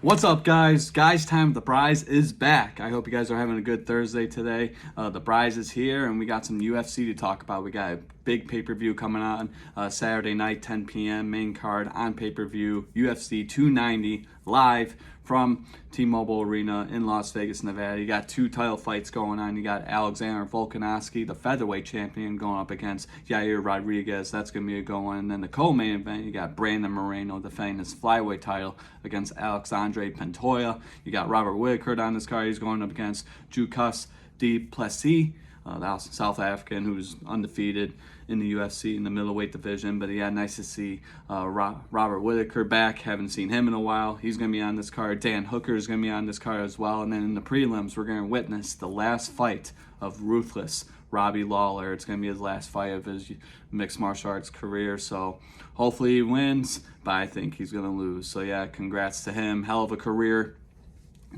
What's up, guys? Guys Time, the prize is back. I hope you guys are having a good Thursday today. The prize is here, and we got some UFC to talk about. We got a big pay-per-view coming on Saturday night, 10 p.m. main card on pay-per-view, UFC 290 live from T-Mobile Arena in Las Vegas, Nevada. You got two title fights going on. You got Alexander Volkanovski, the featherweight champion, going up against Yair Rodriguez. That's going to be a good one. And then the co-main event, you got Brandon Moreno defending his flyweight title against Alexandre Pantoja. You got Robert Whittaker on this card. He's going up against Dricus du Plessis, the South African who's undefeated in the UFC in the middleweight division. But yeah, nice to see Robert Whittaker back. Haven't seen him in a while. He's going to be on this card. Dan Hooker is going to be on this card as well. And then in the prelims, we're going to witness the last fight of Ruthless Robbie Lawler. It's going to be his last fight of his mixed martial arts career. So hopefully he wins, but I think he's going to lose. So yeah, congrats to him. Hell of a career.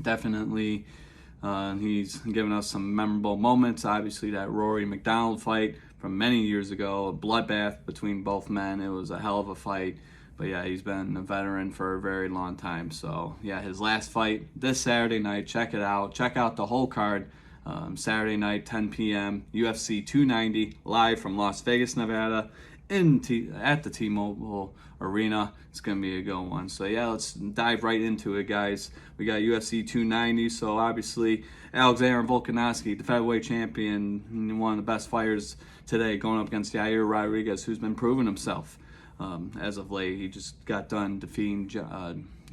Definitely. He's given us some memorable moments. Obviously, that Rory McDonald fight from many years ago, a bloodbath between both men. It was a hell of a fight. But yeah, he's been a veteran for a very long time. So yeah, his last fight this Saturday night. Check it out. Check out the whole card. Saturday night, 10 p.m. UFC 290 live from Las Vegas, Nevada, at the T-Mobile Arena. It's gonna be a good one. So yeah, let's dive right into it, guys. We got UFC 290. So obviously, Alexander Volkanovski, the featherweight champion, one of the best fighters today, going up against Yair Rodriguez, who's been proving himself as of late. He just got done defeating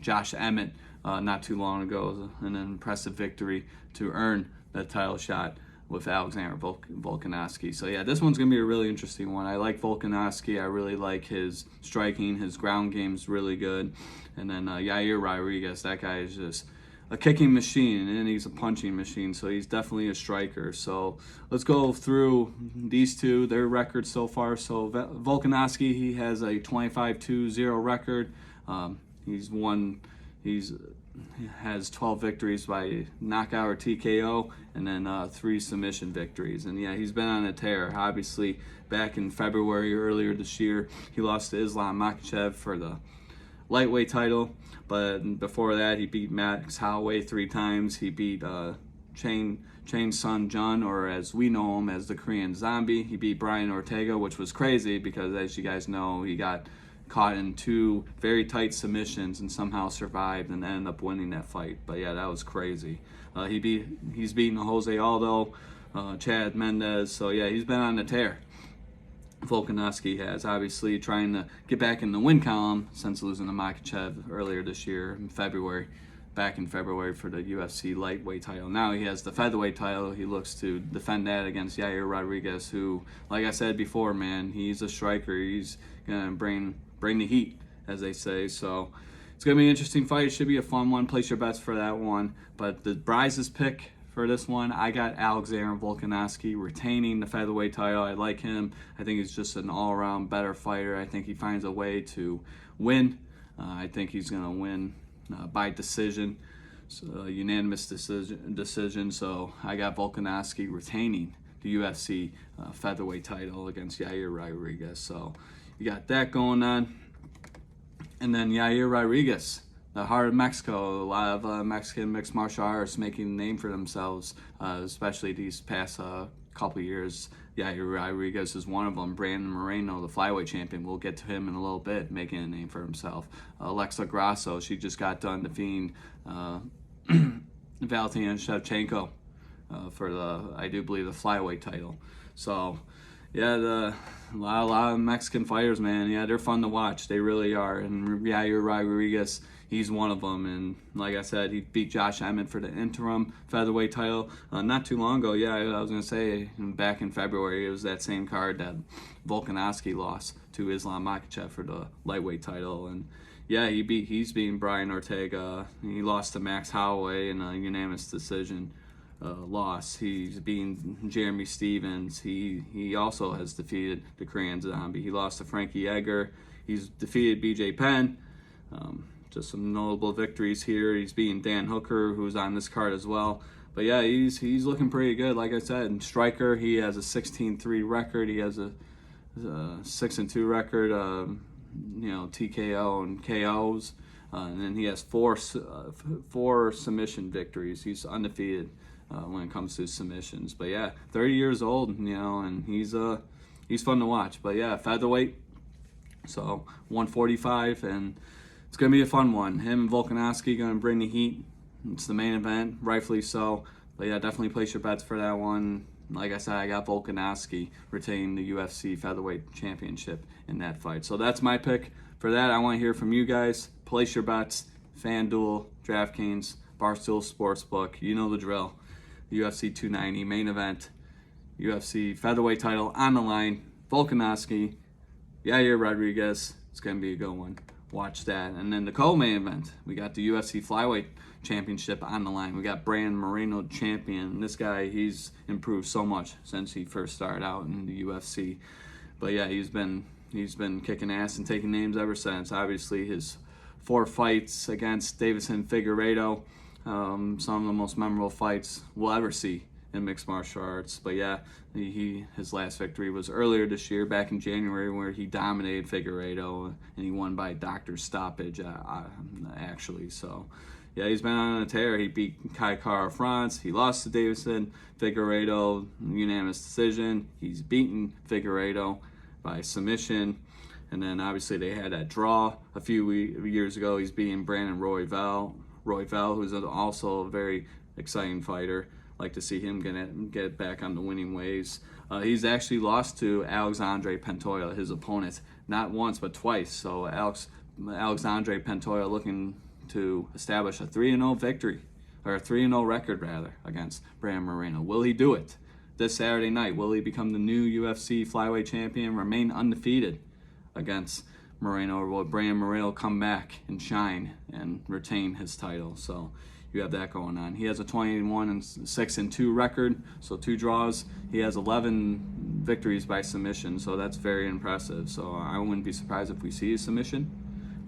Josh Emmett not too long ago, an impressive victory to earn that title shot with Alexander Volkanovski. So yeah, this one's gonna be a really interesting one. I like Volkanovski. I really like his striking. His ground game's really good. And then Yair Rodriguez, that guy is just a kicking machine, and he's a punching machine. So he's definitely a striker. So let's go through these two, their records so far. So Volkanovski, he has a 25-2-0 record. He has 12 victories by knockout or TKO, and then 3 submission victories. And yeah, he's been on a tear. Obviously, back in February earlier this year, he lost to Islam Makhachev for the lightweight title. But before that, he beat Max Holloway 3 times. He beat Chain Sun Jun, or as we know him as the Korean Zombie. He beat Brian Ortega, which was crazy because, as you guys know, he got caught in 2 very tight submissions and somehow survived and ended up winning that fight. But yeah, that was crazy. He's beaten Jose Aldo, Chad Mendes. So yeah, he's been on the tear. Volkanovski has, obviously trying to get back in the win column since losing to Makhachev earlier this year in February. Back in February for the UFC lightweight title. Now he has the featherweight title. He looks to defend that against Yair Rodriguez, who, like I said before, man, he's a striker. He's gonna bring the heat, as they say. So it's gonna be an interesting fight. It should be a fun one. Place your bets for that one. But the Brize's pick for this one, I got Alexander Volkanovski retaining the featherweight title. I like him. I think he's just an all-around better fighter. I think he finds a way to win. I think he's gonna win by decision, so, unanimous decision. So I got Volkanovski retaining the UFC featherweight title against Yair Rodriguez. So you got that going on. And then Yair Rodriguez, the heart of Mexico. A lot of Mexican mixed martial artists making a name for themselves, especially these past couple years. Yair Rodriguez is one of them. Brandon Moreno, the flyweight champion, we'll get to him in a little bit, making a name for himself. Alexa Grasso, she just got done defeating Valentina Shevchenko for I do believe, the flyweight title. So yeah, a lot of Mexican fighters, man. Yeah, they're fun to watch. They really are. And Yair Rodriguez, he's one of them. And like I said, he beat Josh Emmett for the interim featherweight title not too long ago. Yeah, I was gonna say back in February, it was that same card that Volkanovski lost to Islam Makhachev for the lightweight title. And yeah, he's beaten Brian Ortega. He lost to Max Holloway in a unanimous decision. Loss. He's beaten Jeremy Stevens. He also has defeated the Korean Zombie. He lost to Frankie Edgar. He's defeated BJ Penn. Just some notable victories here. He's beaten Dan Hooker, who's on this card as well. But yeah, he's looking pretty good. Like I said, and striker, he has a 16-3 record. He has a 6-2 record. TKO and KOs. And then he has four submission victories. He's undefeated when it comes to submissions. But yeah, 30 years old, and he's fun to watch. But yeah, featherweight, so 145, and it's gonna be a fun one. Him and Volkanovski gonna bring the heat. It's the main event, rightfully so. But yeah, definitely place your bets for that one. Like I said, I got Volkanovski retaining the UFC featherweight championship in that fight. So that's my pick for that. I want to hear from you guys. Place your bets. FanDuel, DraftKings, Barstool Sportsbook. You know the drill. UFC 290 main event. UFC featherweight title on the line. Volkanovski, Yair Rodriguez. It's going to be a good one. Watch that. And then the co-main event, we got the UFC flyweight championship on the line. We got Brandon Moreno champion. This guy, he's improved so much since he first started out in the UFC. But yeah, he's been kicking ass and taking names ever since. Obviously, his 4 fights against Deiveson Figueiredo, some of the most memorable fights we'll ever see in mixed martial arts. But yeah, his last victory was earlier this year, back in January, where he dominated Figueiredo and he won by doctor's stoppage, actually. So yeah, he's been on a tear. He beat Kai Kara-France. He lost to Deiveson Figueiredo, unanimous decision. He's beaten Figueiredo by submission. And then obviously they had that draw a few years ago. He's beating Brandon Royval, who's also a very exciting fighter. Like to see him get back on the winning ways. He's actually lost to Alexandre Pantoja, his opponent, not once but twice. So Alexandre Pantoja looking to establish a 3-0 victory, or a 3-0 record rather, against Brandon Moreno. Will he do it this Saturday night? Will he become the new UFC flyweight champion, remain undefeated against Moreno, or will Brandon Moreno come back and shine and retain his title? So you have that going on. He has a 21-6-2 record, so 2 draws. He has 11 victories by submission, so that's very impressive. So I wouldn't be surprised if we see a submission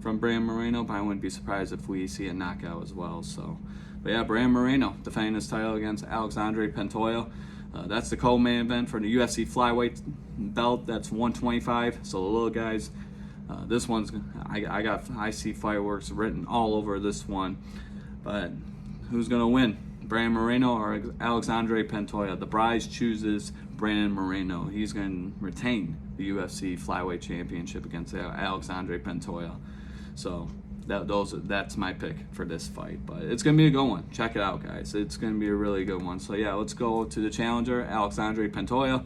from Brandon Moreno, but I wouldn't be surprised if we see a knockout as well. So, but yeah, Brandon Moreno defending his title against Alexandre Pantoja. That's the co-main event for the UFC flyweight belt. That's 125. So the little guys, this one's I see fireworks written all over this one. But who's gonna win, Brandon Moreno or Alexandre Pantoja? The Brise chooses Brandon Moreno. He's gonna retain the UFC flyweight championship against Alexandre Pantoja. So that's my pick for this fight. But it's gonna be a good one. Check it out, guys. It's gonna be a really good one. So yeah, let's go to the challenger, Alexandre Pantoja,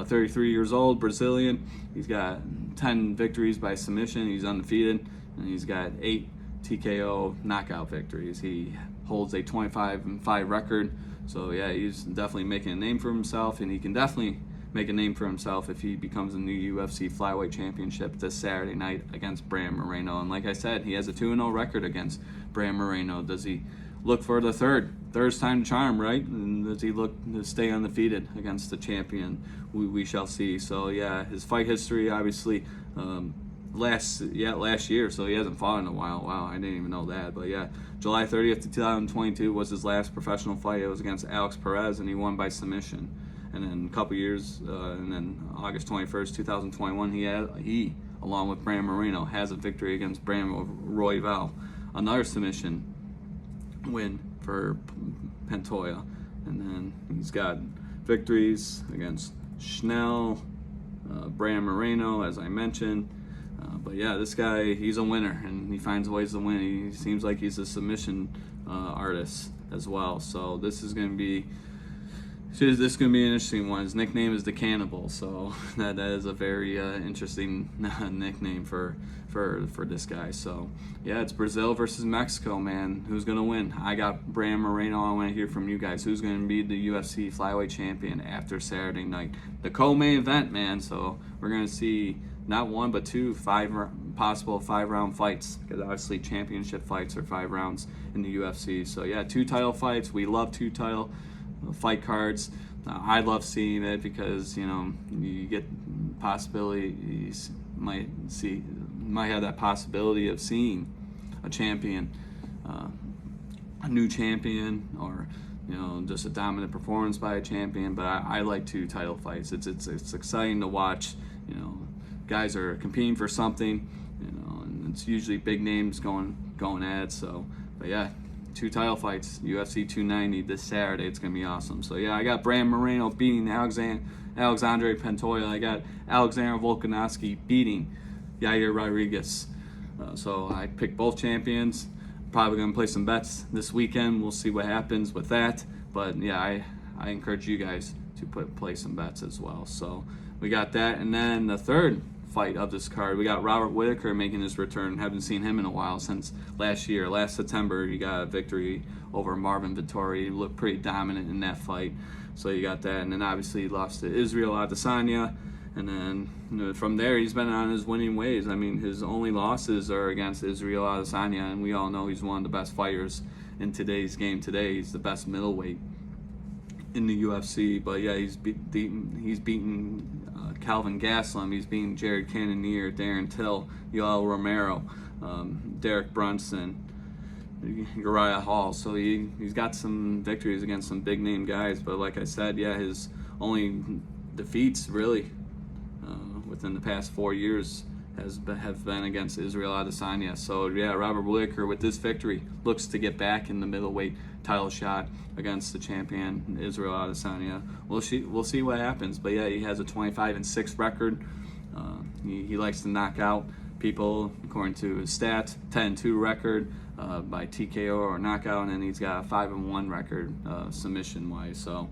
33 years old, Brazilian. He's got 10 victories by submission. He's undefeated, and he's got 8 TKO knockout victories. He holds a 25-5 record. So yeah, he's definitely making a name for himself, and he can definitely make a name for himself if he becomes the new UFC flyweight championship this Saturday night against Brandon Moreno. And like I said, he has a 2-0 record against Brandon Moreno. Does he look for the third's time to charm, right? And does he look to stay undefeated against the champion? We shall see. So yeah, his fight history, obviously, last year, so he hasn't fought in a while. Wow, I didn't even know that. But yeah, July 30th, 2022 was his last professional fight. It was against Alex Perez, and he won by submission. And then a couple years, and then August 21st, 2021, he, along with Brandon Moreno, has a victory against Brandon Royval. Another submission win for Pantoja. And then he's got victories against Schnell, Brandon Moreno, as I mentioned. But yeah, this guy, he's a winner, and he finds ways to win. He seems like he's a submission artist as well. So this is going to be an interesting one. His nickname is the Cannibal, so that is a very interesting nickname for this guy. So yeah, it's Brazil versus Mexico, man. Who's gonna win? I got Brandon Moreno. I want to hear from you guys. Who's gonna be the UFC flyweight champion after Saturday night, the co-main event, man? So we're gonna see not one but two possible 5-round fights, because obviously championship fights are 5 rounds in the UFC. So yeah, 2 title fights. We love 2 title fight cards. I love seeing it because you get possibilities. Might have that possibility of seeing a champion, a new champion, or just a dominant performance by a champion. But I like 2 title fights. It's exciting to watch. Guys are competing for something. And it's usually big names going going at it. So, but yeah, 2 title fights, UFC 290 this Saturday. It's gonna be awesome. So yeah, I got Brandon Moreno beating Alexandre Pantoja. I got Alexander Volkanovski beating Yair Rodriguez. So I picked both champions. Probably gonna play some bets this weekend. We'll see what happens with that. But yeah, I encourage you guys to play some bets as well. So we got that, and then the third fight of this card, we got Robert Whitaker making his return. Haven't seen him in a while since last year. Last September, he got a victory over Marvin Vettori. He looked pretty dominant in that fight. So you got that, and then obviously he lost to Israel Adesanya, and then from there he's been on his winning ways. I mean, his only losses are against Israel Adesanya, and we all know he's one of the best fighters in today's game. Today, he's the best middleweight in the UFC. But yeah, he's beaten Calvin Gastelum, he's beating Jared Cannonier, Darren Till, Yoel Romero, Derek Brunson, Uriah Hall. So he's got some victories against some big name guys. But like I said, yeah, his only defeats really within the past 4 years have been against Israel Adesanya. So yeah, Robert Whitaker with this victory looks to get back in the middleweight title shot against the champion Israel Adesanya. We'll see what happens. But yeah, he has a 25-6 record. He likes to knock out people according to his stats. 10-2 record by TKO or knockout, and he's got a 5-1 record submission wise. So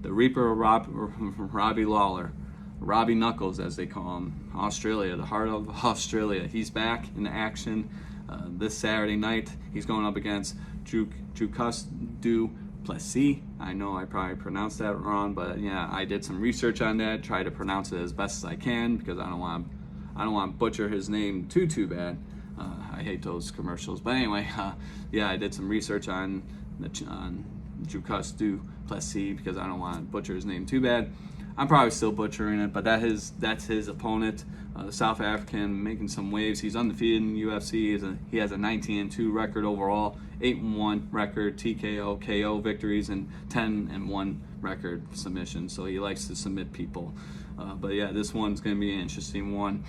the Reaper, Robbie Lawler, Robbie Knuckles as they call him, Australia, the heart of Australia. He's back in action this Saturday night. He's going up against Dricus Du Plessis. I know I probably pronounced that wrong, but yeah, I did some research on that, try to pronounce it as best as I can because I don't want to butcher his name too bad. I hate those commercials. But anyway, yeah, I did some research on Dricus Du Plessis because I don't want to butcher his name too bad. I'm probably still butchering it, but that's his opponent, the South African, making some waves. He's undefeated in the UFC. He has a 19-2 record overall, 8-1 record TKO, KO victories, and 10-1 record submission. So he likes to submit people. But yeah, this one's going to be an interesting one.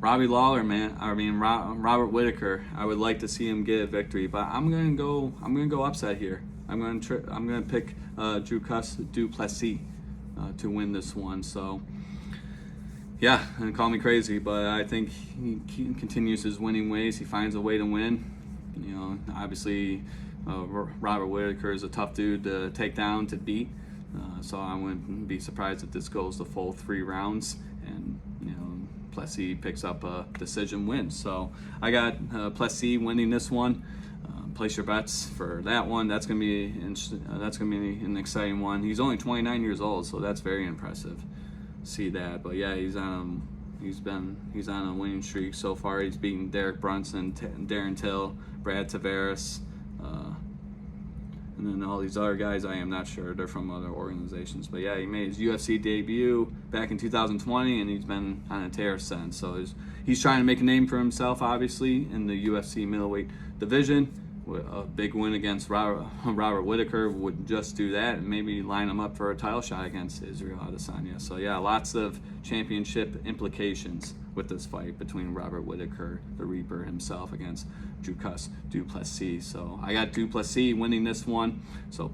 Robbie Lawler, Robert Whitaker. I would like to see him get a victory, but I'm gonna go upset here. I'm gonna pick Dricus Du Plessis to win this one. So yeah, and call me crazy, but I think he continues his winning ways. He finds a way to win. You know, obviously Robert Whitaker is a tough dude to take down, to beat. So I wouldn't be surprised if this goes the full 3 rounds, and Plessis picks up a decision win. So I got Plessis winning this one. Place your bets for that one. That's gonna be an exciting one. He's only 29 years old, so that's very impressive. See that, but yeah, he's on a winning streak so far. He's beaten Derek Brunson, Darren Till, Brad Tavares, and then all these other guys I am not sure. They're from other organizations. But yeah, he made his UFC debut back in 2020, and he's been on a tear since. So he's trying to make a name for himself, obviously, in the UFC middleweight division. A big win against Robert Whitaker would just do that, and maybe line him up for a title shot against Israel Adesanya. So yeah, lots of championship implications with this fight between Robert Whitaker, the Reaper himself, against Dricus Du Plessis. So I got Du Plessis winning this one. So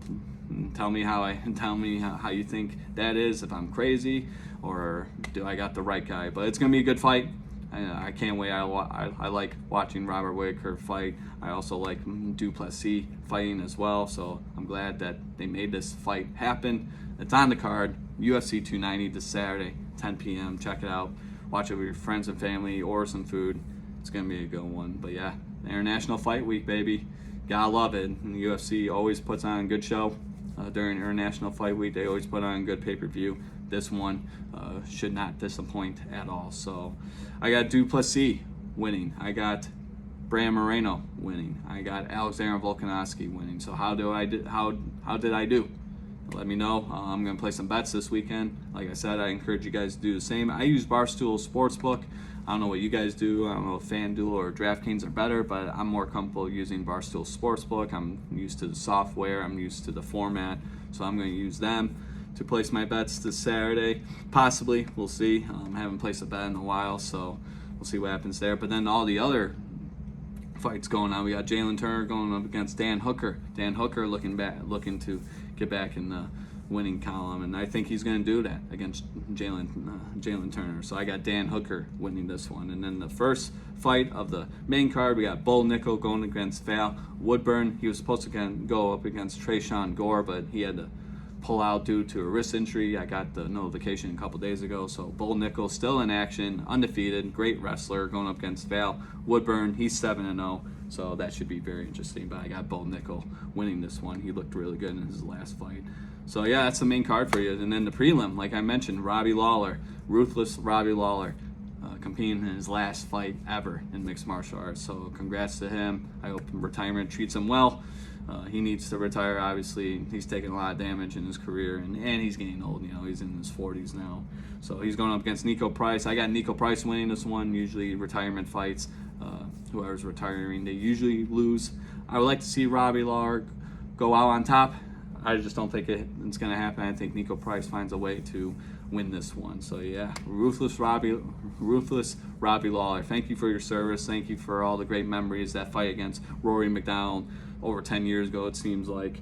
tell me how you think that is. If I'm crazy or do I got the right guy? But it's gonna be a good fight. I can't wait. I like watching Robert Whitaker fight. I also like Du Plessis fighting as well. So I'm glad that they made this fight happen. It's on the card, UFC 290 this Saturday, 10 p.m. Check it out. Watch it with your friends and family or some food. It's going to be a good one. But yeah, International Fight Week, baby. Gotta love it. And the UFC always puts on a good show during International Fight Week. They always put on a good pay-per-view. This one should not disappoint at all. So I got Du Plessis winning. I got Brandon Moreno winning. I got Alexander Volkanovski winning. So how did I do? Let me know. I'm gonna play some bets this weekend. Like I said, I encourage you guys to do the same. I use Barstool Sportsbook. I don't know what you guys do. I don't know if FanDuel or DraftKings are better, but I'm more comfortable using Barstool Sportsbook. I'm used to the software. I'm used to the format, so I'm gonna use them to place my bets this Saturday. Possibly, we'll see. I haven't placed a bet in a while, so we'll see what happens there. But then all the other fights going on. We got Jalen Turner going up against Dan Hooker. Dan Hooker looking to get back in the winning column, and I think he's going to do that against Jalen Turner. So I got Dan Hooker winning this one. And then the first fight of the main card, we got Bo Nickal going against Val Woodburn. He was supposed to go up against Trayshawn Gore, but he had to pull out due to a wrist injury. I got the notification a couple days ago. So Bo Nickal still in action, undefeated, great wrestler, going up against Val Woodburn. He's 7-0, so that should be very interesting. But I got Bo Nickal winning this one. He looked really good in his last fight. So yeah, that's the main card for you. And then the prelim, like I mentioned, Robbie Lawler, ruthless Robbie Lawler, competing in his last fight ever in mixed martial arts. So congrats to him. I hope retirement treats him well. He needs to retire, obviously. He's taken a lot of damage in his career, and he's getting old. He's in his 40s now. So he's going up against Niko Price. I got Niko Price winning this one. Usually retirement fights, whoever's retiring, they usually lose. I would like to see Robbie Lawler go out on top. I just don't think it's going to happen. I think Niko Price finds a way to win this one. So yeah, ruthless Robbie Lawler. Thank you for your service. Thank you for all the great memories. That fight against Rory McDonald over 10 years ago, it seems like.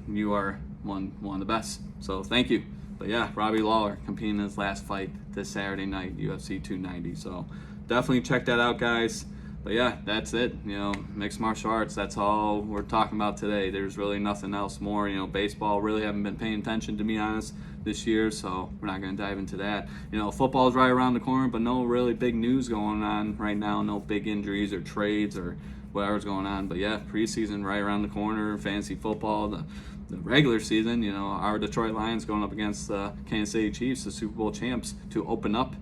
You are one of the best. So thank you. But yeah, Robbie Lawler competing in his last fight this Saturday night, UFC 290. So definitely check that out, guys. But yeah, that's it. Mixed martial arts, that's all we're talking about today. There's really nothing else more. Baseball, really haven't been paying attention, to be honest, this year, so we're not going to dive into that. Football's right around the corner, but no really big news going on right now. No big injuries or trades or whatever's going on. But yeah, preseason right around the corner, fantasy football, the regular season, our Detroit Lions going up against the Kansas City Chiefs, the Super Bowl champs, to open up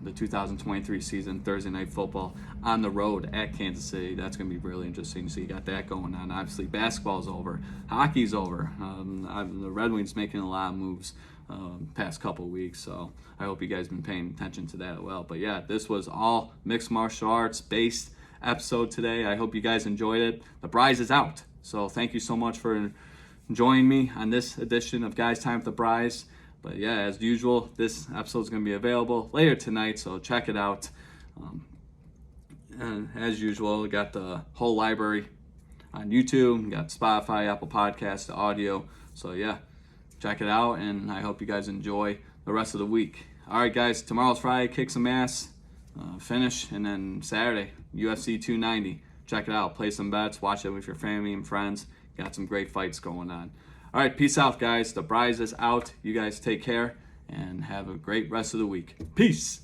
the 2023 season, Thursday Night Football on the road at Kansas City. That's going to be really interesting. So you got that going on. Obviously, basketball's over. Hockey's over. The Red Wings making a lot of moves past couple weeks. So I hope you guys have been paying attention to that as well. But yeah, this was all mixed martial arts based episode today. I hope you guys enjoyed it. The Bryze is out. So thank you so much for joining me on this edition of Guys Time with the Bryze. But yeah, as usual, this episode is going to be available later tonight, so check it out. And as usual, we got the whole library on YouTube. We got Spotify, Apple Podcasts, the audio. So yeah, check it out, and I hope you guys enjoy the rest of the week. All right, guys, tomorrow's Friday, kick some ass, finish, and then Saturday, UFC 290. Check it out, play some bets, watch it with your family and friends. Got some great fights going on. All right, peace out, guys. The Bryze is out. You guys take care and have a great rest of the week. Peace.